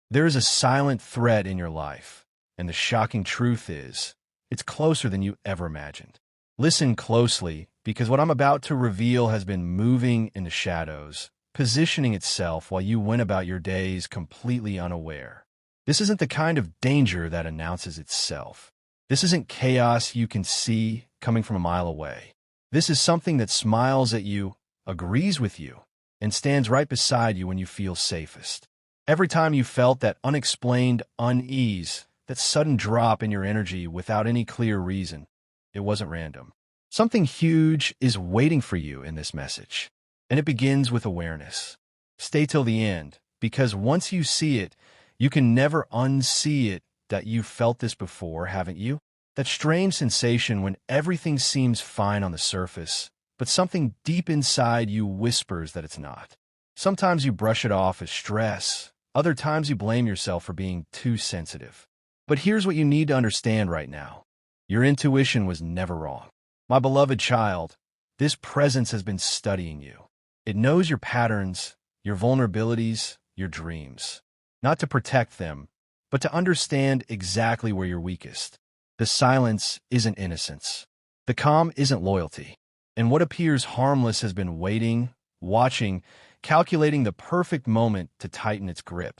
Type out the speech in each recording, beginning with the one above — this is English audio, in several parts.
There is a silent threat in your life, and the shocking truth is, it's closer than you ever imagined. Listen closely, because what I'm about to reveal has been moving in the shadows, positioning itself while you went about your days completely unaware. This isn't the kind of danger that announces itself. This isn't chaos you can see coming from a mile away. This is something that smiles at you, agrees with you, and stands right beside you when you feel safest. Every time you felt that unexplained unease, that sudden drop in your energy without any clear reason, it wasn't random. Something huge is waiting for you in this message, and it begins with awareness. Stay till the end, because once you see it, you can never unsee it. That you've felt this before, haven't you? That strange sensation when everything seems fine on the surface, but something deep inside you whispers that it's not. Sometimes you brush it off as stress. Other times you blame yourself for being too sensitive. But here's what you need to understand right now. Your intuition was never wrong. My beloved child, this presence has been studying you. It knows your patterns, your vulnerabilities, your dreams. Not to protect them, but to understand exactly where you're weakest. The silence isn't innocence. The calm isn't loyalty. And what appears harmless has been waiting, watching, calculating the perfect moment to tighten its grip.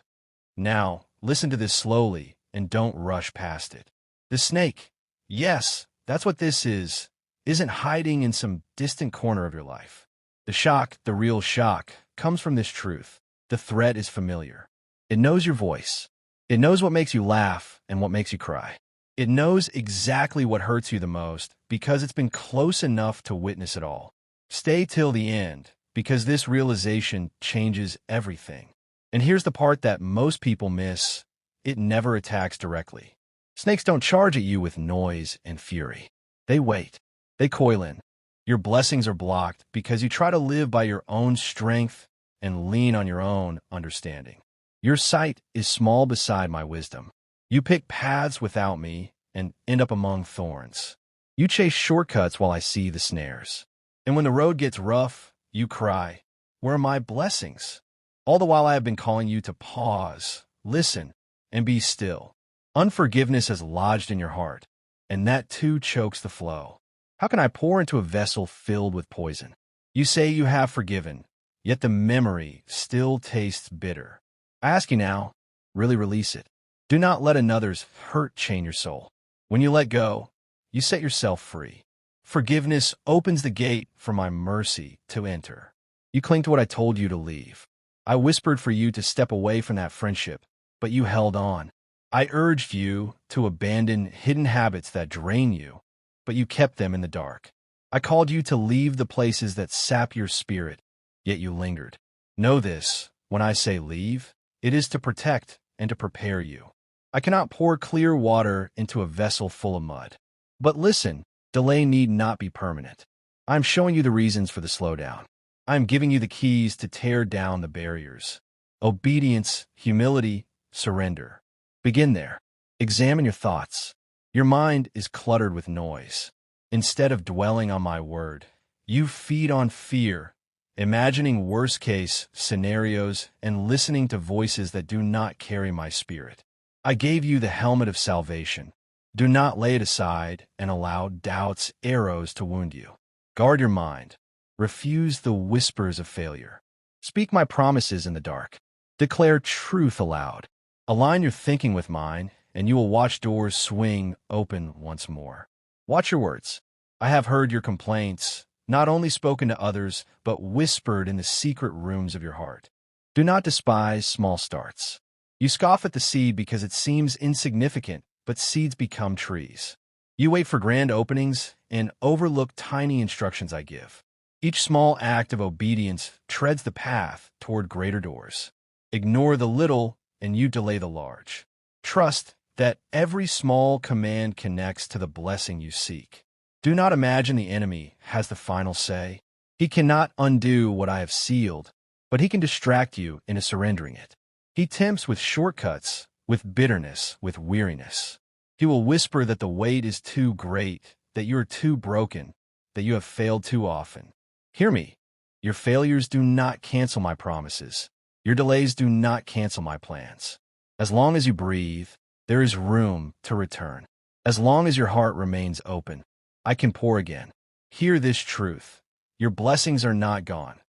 Now, listen to this slowly and don't rush past it. The snake, yes, that's what this is, isn't hiding in some distant corner of your life. The shock, the real shock, comes from this truth. The threat is familiar. It knows your voice. It knows what makes you laugh and what makes you cry. It knows exactly what hurts you the most because it's been close enough to witness it all. Stay till the end, because this realization changes everything. And here's the part that most people miss. It never attacks directly. Snakes don't charge at you with noise and fury. They wait. They coil in. Your blessings are blocked because you try to live by your own strength and lean on your own understanding. Your sight is small beside my wisdom. You pick paths without me and end up among thorns. You chase shortcuts while I see the snares. And when the road gets rough, you cry, "Where are my blessings?" All the while I have been calling you to pause, listen, and be still. Unforgiveness has lodged in your heart, and that too chokes the flow. How can I pour into a vessel filled with poison? You say you have forgiven, yet the memory still tastes bitter. I ask you now, really release it. Do not let another's hurt chain your soul. When you let go, you set yourself free. Forgiveness opens the gate for my mercy to enter. You cling to what I told you to leave. I whispered for you to step away from that friendship, but you held on. I urged you to abandon hidden habits that drain you, but you kept them in the dark. I called you to leave the places that sap your spirit, yet you lingered. Know this, when I say leave, it is to protect and to prepare you. I cannot pour clear water into a vessel full of mud. But listen, delay need not be permanent. I am showing you the reasons for the slowdown. I am giving you the keys to tear down the barriers. Obedience, humility, surrender. Begin there. Examine your thoughts. Your mind is cluttered with noise. Instead of dwelling on my word, you feed on fear, imagining worst-case scenarios and listening to voices that do not carry my spirit. I gave you the helmet of salvation. Do not lay it aside and allow doubt's arrows to wound you. Guard your mind. Refuse the whispers of failure. Speak my promises in the dark. Declare truth aloud. Align your thinking with mine, and you will watch doors swing open once more. Watch your words. I have heard your complaints, not only spoken to others, but whispered in the secret rooms of your heart. Do not despise small starts. You scoff at the seed because it seems insignificant, but seeds become trees. You wait for grand openings and overlook tiny instructions I give. Each small act of obedience treads the path toward greater doors. Ignore the little, and you delay the large. Trust that every small command connects to the blessing you seek. Do not imagine the enemy has the final say. He cannot undo what I have sealed, but he can distract you into surrendering it. He tempts with shortcuts, with bitterness, with weariness. He will whisper that the weight is too great, that you are too broken, that you have failed too often. Hear me. Your failures do not cancel my promises. Your delays do not cancel my plans. As long as you breathe, there is room to return. As long as your heart remains open, I can pour again. Hear this truth. Your blessings are not gone.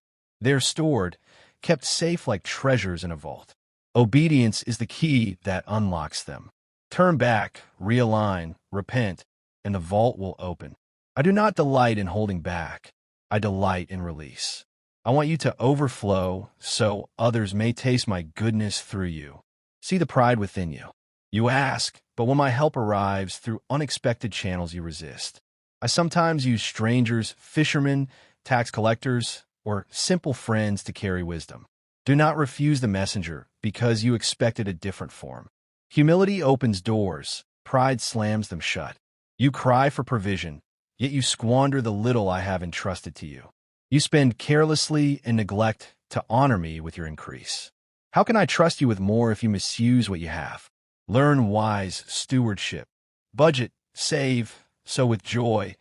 They're stored, kept safe like treasures in a vault. Obedience is the key that unlocks them. Turn back, realign, repent, and the vault will open. I do not delight in holding back. I delight in release. I want you to overflow so others may taste my goodness through you. See the pride within you. You ask, but when my help arrives through unexpected channels, you resist. I sometimes use strangers, fishermen, tax collectors, or simple friends to carry wisdom. Do not refuse the messenger because you expected a different form. Humility opens doors, pride slams them shut. You cry for provision, yet you squander the little I have entrusted to you. You spend carelessly and neglect to honor me with your increase. How can I trust you with more if you misuse what you have? Learn wise stewardship. Budget, save, sow with joy,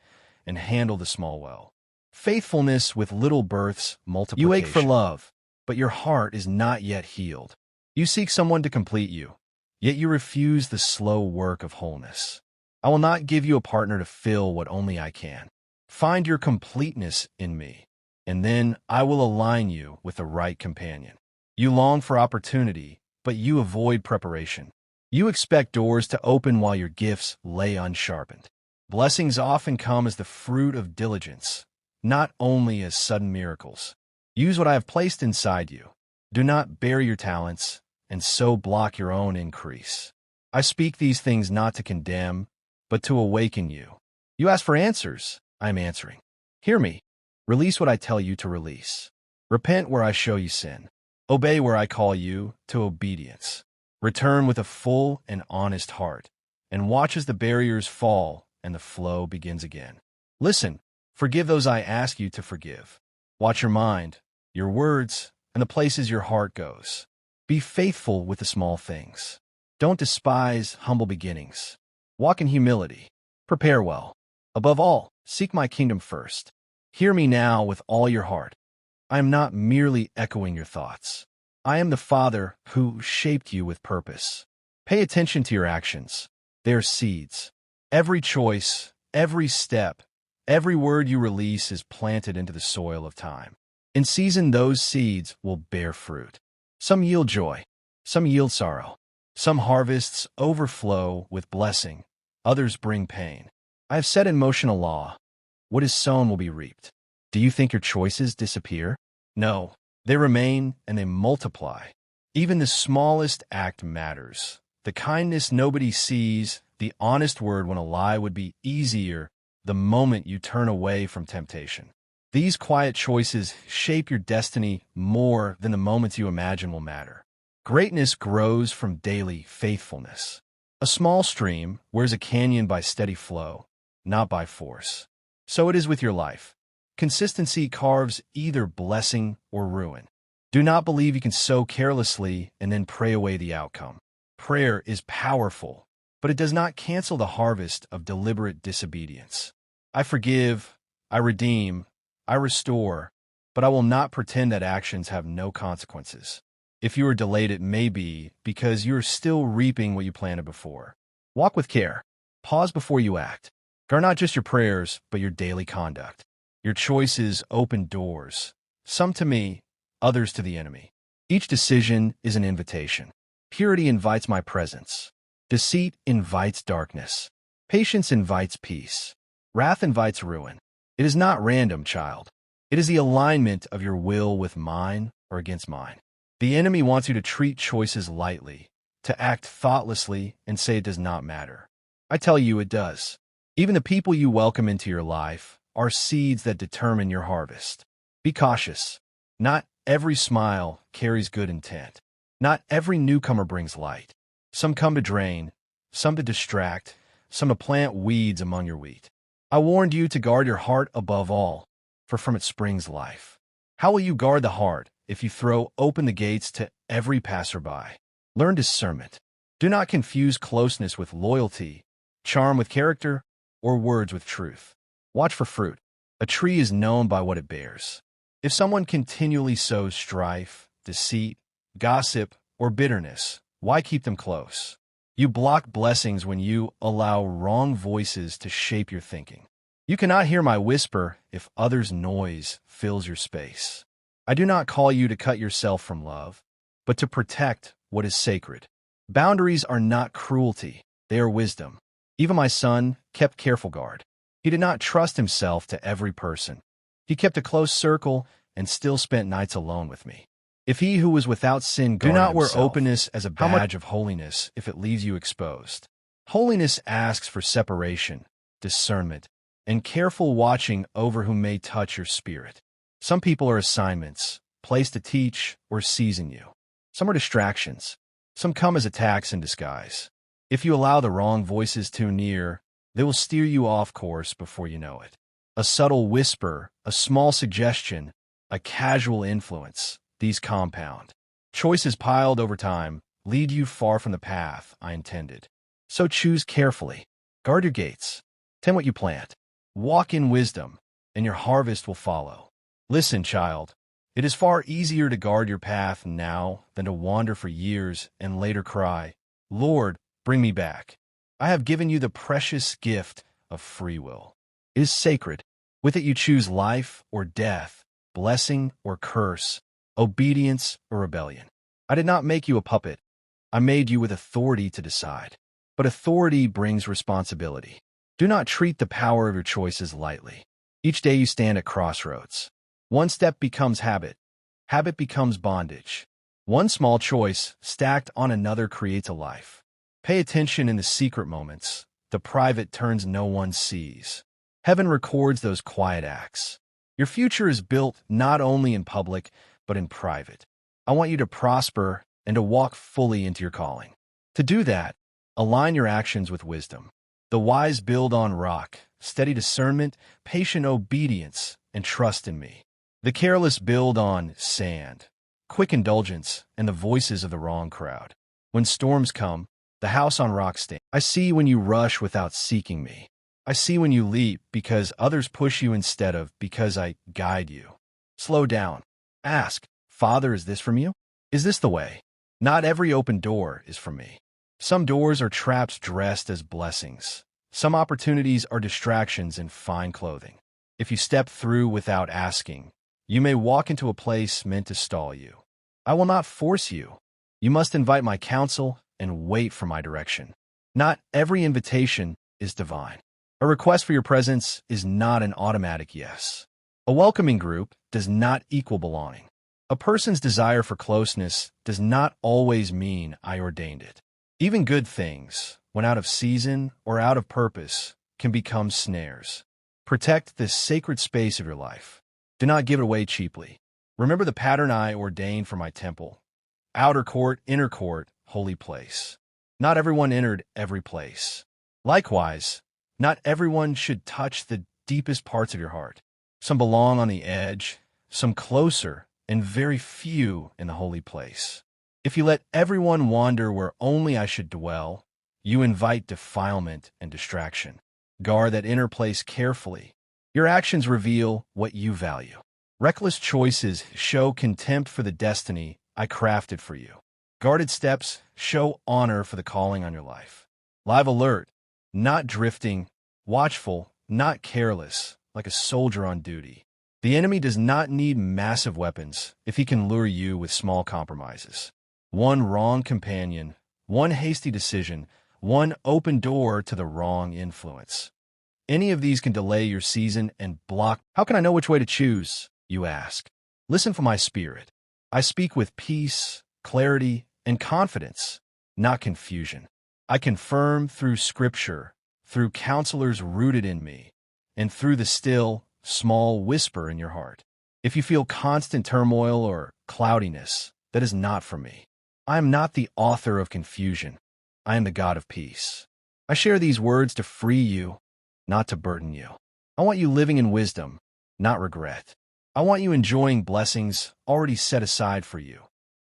and handle the small well. Faithfulness with little births multiplication. You ache for love, but your heart is not yet healed. You seek someone to complete you, yet you refuse the slow work of wholeness. I will not give you a partner to fill what only I can. Find your completeness in me, and then I will align you with the right companion. You long for opportunity, but you avoid preparation. You expect doors to open while your gifts lay unsharpened. Blessings often come as the fruit of diligence, not only as sudden miracles. Use what I have placed inside you. Do not bury your talents, and so block your own increase. I speak these things not to condemn, but to awaken you. You ask for answers, I am answering. Hear me. Release what I tell you to release. Repent where I show you sin. Obey where I call you to obedience. Return with a full and honest heart, and watch as the barriers fall and the flow begins again. Listen, forgive those I ask you to forgive. Watch your mind, your words, and the places your heart goes. Be faithful with the small things. Don't despise humble beginnings. Walk in humility. Prepare well. Above all, seek my kingdom first. Hear me now with all your heart. I am not merely echoing your thoughts. I am the Father who shaped you with purpose. Pay attention to your actions. They are seeds. Every choice, every step, every word you release is planted into the soil of time. In season, those seeds will bear fruit. Some yield joy, some yield sorrow. Some harvests overflow with blessing, others bring pain. I have set in motion a law. What is sown will be reaped. Do you think your choices disappear? No, they remain and they multiply. Even the smallest act matters. The kindness nobody sees, the honest word when a lie would be easier the moment you turn away from temptation. These quiet choices shape your destiny more than the moments you imagine will matter. Greatness grows from daily faithfulness. A small stream wears a canyon by steady flow, not by force. So it is with your life. Consistency carves either blessing or ruin. Do not believe you can sow carelessly and then pray away the outcome. Prayer is powerful, but it does not cancel the harvest of deliberate disobedience. I forgive, I redeem, I restore, but I will not pretend that actions have no consequences. If you are delayed, it may be because you are still reaping what you planted before. Walk with care. Pause before you act. Guard not just your prayers, but your daily conduct. Your choices open doors, some to me, others to the enemy. Each decision is an invitation. Purity invites my presence. Deceit invites darkness. Patience invites peace. Wrath invites ruin. It is not random, child. It is the alignment of your will with mine or against mine. The enemy wants you to treat choices lightly, to act thoughtlessly and say it does not matter. I tell you it does. Even the people you welcome into your life are seeds that determine your harvest. Be cautious. Not every smile carries good intent. Not every newcomer brings light. Some come to drain, some to distract, some to plant weeds among your wheat. I warned you to guard your heart above all, for from it springs life. How will you guard the heart if you throw open the gates to every passerby? Learn discernment. Do not confuse closeness with loyalty, charm with character, or words with truth. Watch for fruit. A tree is known by what it bears. If someone continually sows strife, deceit, gossip, or bitterness, Why keep them close? You block blessings when you allow wrong voices to shape your thinking. You cannot hear my whisper if others' noise fills your space. I do not call you to cut yourself from love, but to protect what is sacred. Boundaries are not cruelty, they are wisdom. Even my son kept careful guard. He did not trust himself to every person. He kept a close circle and still spent nights alone with me. If he who was without sin guarded Do not wear himself, openness as a how badge much of holiness if it leaves you exposed? Holiness asks for separation, discernment, and careful watching over who may touch your spirit. Some people are assignments, placed to teach or season you. Some are distractions. Some come as attacks in disguise. If you allow the wrong voices too near, they will steer you off course before you know it. A subtle whisper, a small suggestion, a casual influence, these compound. Choices piled over time lead you far from the path I intended. So choose carefully. Guard your gates. Tend what you plant. Walk in wisdom, and your harvest will follow. Listen, child. It is far easier to guard your path now than to wander for years and later cry, Lord, bring me back. I have given you the precious gift of free will. It is sacred. With it you choose life or death, blessing or curse, obedience or rebellion. I did not make you a puppet. I made you with authority to decide. But authority brings responsibility. Do not treat the power of your choices lightly. Each day you stand at crossroads. One step becomes habit. Habit becomes bondage. One small choice stacked on another creates a life. Pay attention in the secret moments. The private turns no one sees. Heaven records those quiet acts. Your future is built not only in public, but in private. I want you to prosper and to walk fully into your calling. To do that, align your actions with wisdom. The wise build on rock, steady discernment, patient obedience, and trust in me. The careless build on sand, quick indulgence, and the voices of the wrong crowd. When storms come, the house on rock stands. I see when you rush without seeking me. I see when you leap because others push you instead of because I guide you. Slow down. Ask, Father, is this from you? Is this the way? Not every open door is from me. Some doors are traps dressed as blessings. Some opportunities are distractions in fine clothing. If you step through without asking, you may walk into a place meant to stall you. I will not force you. You must invite my counsel and wait for my direction. Not every invitation is divine. A request for your presence is not an automatic yes. A welcoming group does not equal belonging. A person's desire for closeness does not always mean I ordained it. Even good things, when out of season or out of purpose, can become snares. Protect this sacred space of your life. Do not give it away cheaply. Remember the pattern I ordained for my temple. Outer court, inner court, holy place. Not everyone entered every place. Likewise, not everyone should touch the deepest parts of your heart. Some belong on the edge, some closer, and very few in the holy place. If you let everyone wander where only I should dwell, you invite defilement and distraction. Guard that inner place carefully. Your actions reveal what you value. Reckless choices show contempt for the destiny I crafted for you. Guarded steps show honor for the calling on your life. Live alert, not drifting, watchful, not careless, like a soldier on duty. The enemy does not need massive weapons if he can lure you with small compromises. One wrong companion, one hasty decision, one open door to the wrong influence. Any of these can delay your season and block. How can I know which way to choose? You ask. Listen for my spirit. I speak with peace, clarity, and confidence, not confusion. I confirm through scripture, through counselors rooted in me, and through the still, small whisper in your heart. If you feel constant turmoil or cloudiness, that is not from me. I am not the author of confusion. I am the God of peace. I share these words to free you, not to burden you. I want you living in wisdom, not regret. I want you enjoying blessings already set aside for you,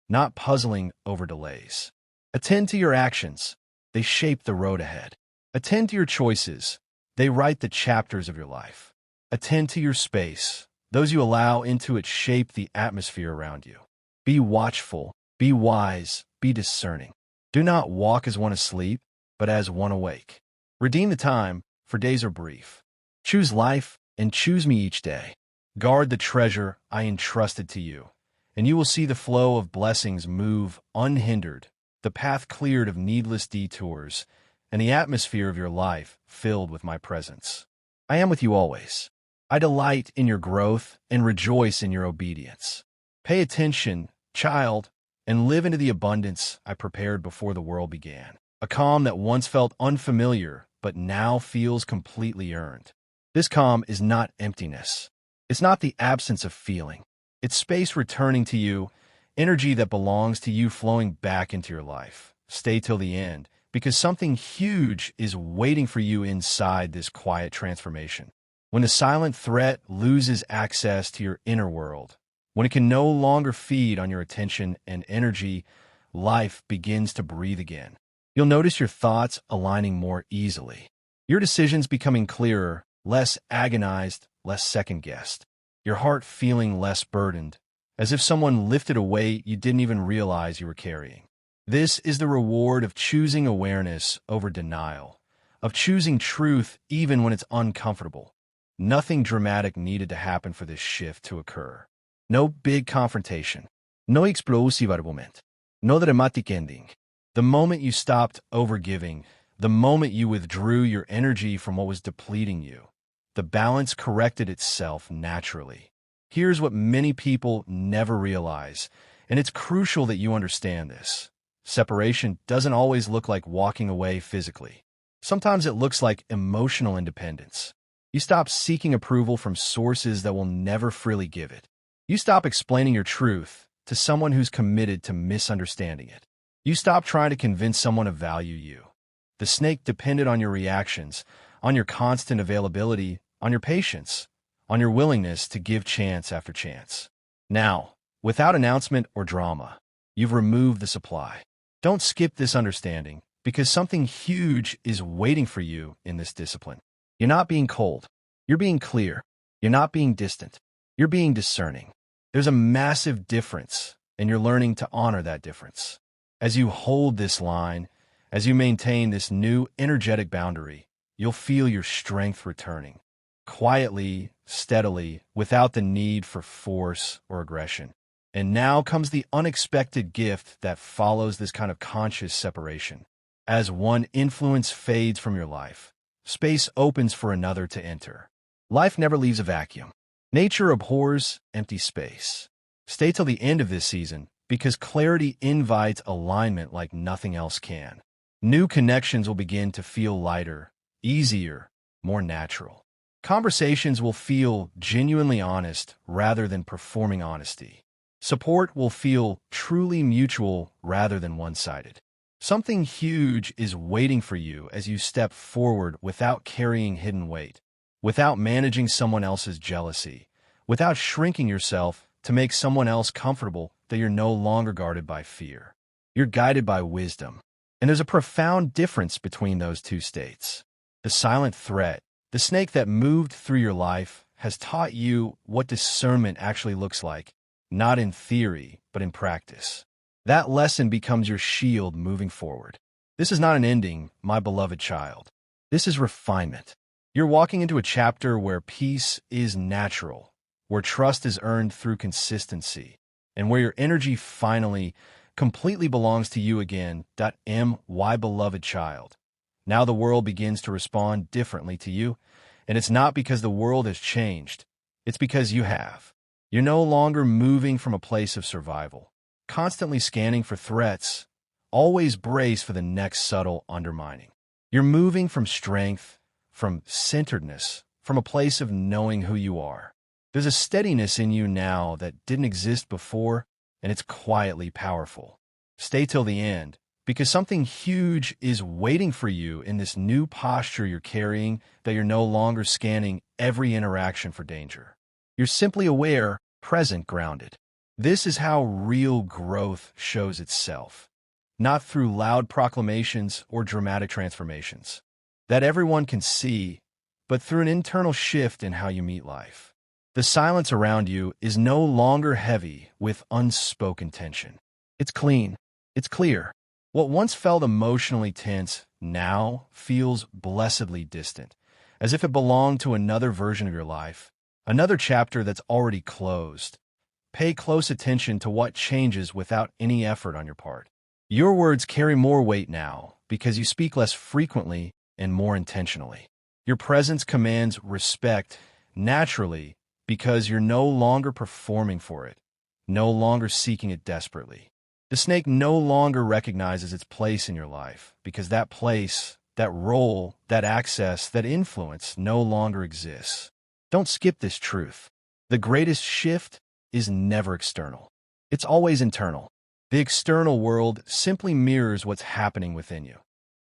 not puzzling over delays. Attend to your actions. They shape the road ahead. Attend to your choices. They write the chapters of your life. Attend to your space. Those you allow into it shape the atmosphere around you. Be watchful. Be wise. Be discerning. Do not walk as one asleep, but as one awake. Redeem the time, for days are brief. Choose life and choose me each day. Guard the treasure I entrusted to you, and you will see the flow of blessings move unhindered, the path cleared of needless detours, and the atmosphere of your life filled with my presence. I am with you always. I delight in your growth and rejoice in your obedience. Pay attention, child, and live into the abundance I prepared before the world began. A calm that once felt unfamiliar, but now feels completely earned. This calm is not emptiness. It's not the absence of feeling. It's space returning to you, energy that belongs to you flowing back into your life. Stay till the end, because something huge is waiting for you inside this quiet transformation. When the silent threat loses access to your inner world, when it can no longer feed on your attention and energy, life begins to breathe again. You'll notice your thoughts aligning more easily. Your decisions becoming clearer, less agonized, less second-guessed. Your heart feeling less burdened, as if someone lifted a weight you didn't even realize you were carrying. This is the reward of choosing awareness over denial, of choosing truth even when it's uncomfortable. Nothing dramatic needed to happen for this shift to occur. No big confrontation. No explosive argument. No dramatic ending. The moment you stopped overgiving, the moment you withdrew your energy from what was depleting you, the balance corrected itself naturally. Here's what many people never realize, and it's crucial that you understand this. Separation doesn't always look like walking away physically. Sometimes it looks like emotional independence. You stop seeking approval from sources that will never freely give it. You stop explaining your truth to someone who's committed to misunderstanding it. You stop trying to convince someone to value you. The snake depended on your reactions, on your constant availability, on your patience, on your willingness to give chance after chance. Now, without announcement or drama, you've removed the supply. Don't skip this understanding, because something huge is waiting for you in this discipline. You're not being cold. You're being clear. You're not being distant. You're being discerning. There's a massive difference, and you're learning to honor that difference. As you hold this line, as you maintain this new energetic boundary, you'll feel your strength returning. Quietly, steadily, without the need for force or aggression. And now comes the unexpected gift that follows this kind of conscious separation. As one influence fades from your life, space opens for another to enter. Life never leaves a vacuum. Nature abhors empty space. Stay till the end of this season, because clarity invites alignment like nothing else can. New connections will begin to feel lighter, easier, more natural. Conversations will feel genuinely honest rather than performing honesty. Support will feel truly mutual rather than one-sided. Something huge is waiting for you as you step forward without carrying hidden weight, without managing someone else's jealousy, without shrinking yourself to make someone else comfortable that you're no longer guarded by fear. You're guided by wisdom. And there's a profound difference between those two states. The silent threat, the snake that moved through your life, has taught you what discernment actually looks like, not in theory, but in practice. That lesson becomes your shield moving forward. This is not an ending, my beloved child. This is refinement. You're walking into a chapter where peace is natural, where trust is earned through consistency, and where your energy finally, completely belongs to you again. My beloved child. Now the world begins to respond differently to you, and it's not because the world has changed. It's because you have. You're no longer moving from a place of survival, constantly scanning for threats, always brace for the next subtle undermining. You're moving from strength, from centeredness, from a place of knowing who you are. There's a steadiness in you now that didn't exist before, and it's quietly powerful. Stay till the end, because something huge is waiting for you in this new posture you're carrying, that you're no longer scanning every interaction for danger. You're simply aware, present, grounded. This is how real growth shows itself, not through loud proclamations or dramatic transformations that everyone can see, but through an internal shift in how you meet life. The silence around you is no longer heavy with unspoken tension. It's clean. It's clear. What once felt emotionally tense now feels blessedly distant, as if it belonged to another version of your life, another chapter that's already closed. Pay close attention to what changes without any effort on your part. Your words carry more weight now because you speak less frequently and more intentionally. Your presence commands respect naturally because you're no longer performing for it, no longer seeking it desperately. The snake no longer recognizes its place in your life because that place, that role, that access, that influence no longer exists. Don't skip this truth. The greatest shift is never external. It's always internal. The external world simply mirrors what's happening within you.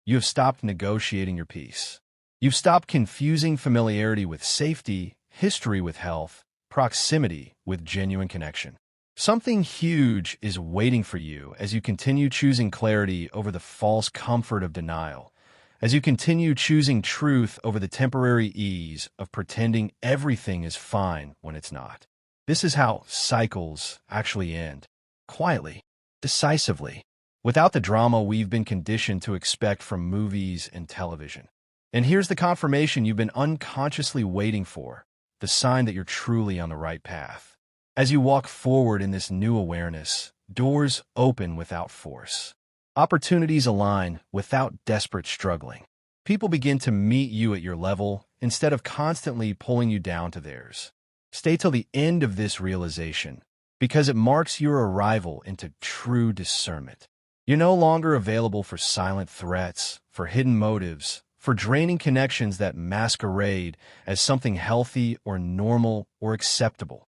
You have stopped negotiating your peace. You've stopped confusing familiarity with safety, history with health, proximity with genuine connection. Something huge is waiting for you as you continue choosing clarity over the false comfort of denial, as you continue choosing truth over the temporary ease of pretending everything is fine when it's not. This is how cycles actually end, quietly, decisively, without the drama we've been conditioned to expect from movies and television. And here's the confirmation you've been unconsciously waiting for, the sign that you're truly on the right path. As you walk forward in this new awareness, doors open without force. Opportunities align without desperate struggling. People begin to meet you at your level instead of constantly pulling you down to theirs. Stay till the end of this realization, because it marks your arrival into true discernment. You're no longer available for silent threats, for hidden motives, for draining connections that masquerade as something healthy or normal or acceptable.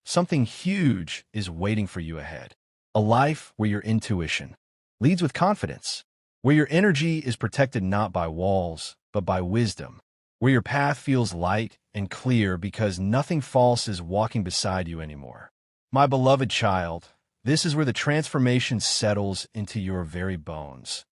Something huge is waiting for you ahead. A life where your intuition leads with confidence, where your energy is protected not by walls, but by wisdom, where your path feels light and clear because nothing false is walking beside you anymore. My beloved child, this is where the transformation settles into your very bones,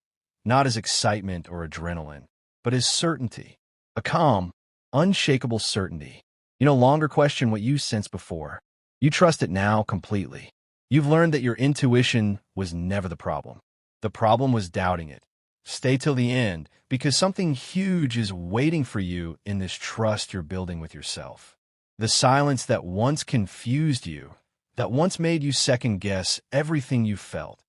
not as excitement or adrenaline, but as certainty, a calm, unshakable certainty. You no longer question what you sensed before. You trust it now completely. You've learned that your intuition was never the problem. The problem was doubting it. Stay till the end, because something huge is waiting for you in this trust you're building with yourself. The silence that once confused you, that once made you second-guess everything you felt,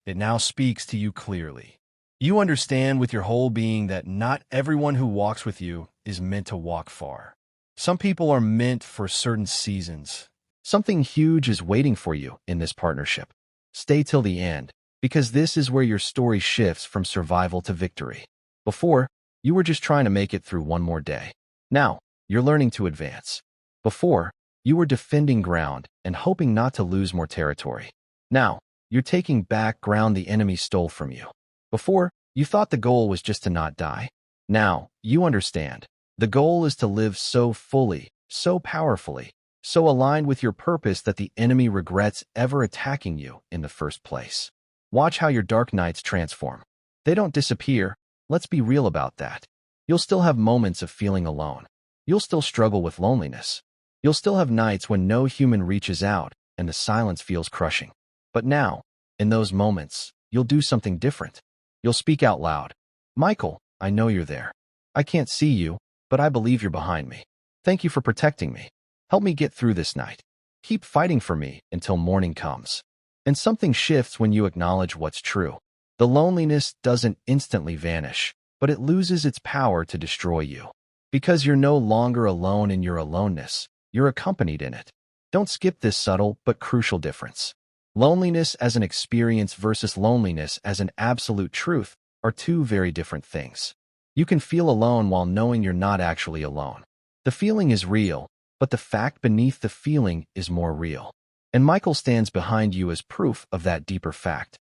it now speaks to you clearly. You understand with your whole being that not everyone who walks with you is meant to walk far. Some people are meant for certain seasons. Something huge is waiting for you in this partnership. Stay till the end, because this is where your story shifts from survival to victory. Before, you were just trying to make it through one more day. Now, you're learning to advance. Before, you were defending ground and hoping not to lose more territory. Now, you're taking back ground the enemy stole from you. Before, you thought the goal was just to not die. Now, you understand. The goal is to live so fully, so powerfully, so aligned with your purpose that the enemy regrets ever attacking you in the first place. Watch how your dark nights transform. They don't disappear. Let's be real about that. You'll still have moments of feeling alone. You'll still struggle with loneliness. You'll still have nights when no human reaches out and the silence feels crushing. But now, in those moments, you'll do something different. You'll speak out loud. Michael, I know you're there. I can't see you, but I believe you're behind me. Thank you for protecting me. Help me get through this night. Keep fighting for me until morning comes. And something shifts when you acknowledge what's true. The loneliness doesn't instantly vanish, but it loses its power to destroy you. Because you're no longer alone in your aloneness, you're accompanied in it. Don't skip this subtle but crucial difference. Loneliness as an experience versus loneliness as an absolute truth are two very different things. You can feel alone while knowing you're not actually alone. The feeling is real, but the fact beneath the feeling is more real. And Michael stands behind you as proof of that deeper fact.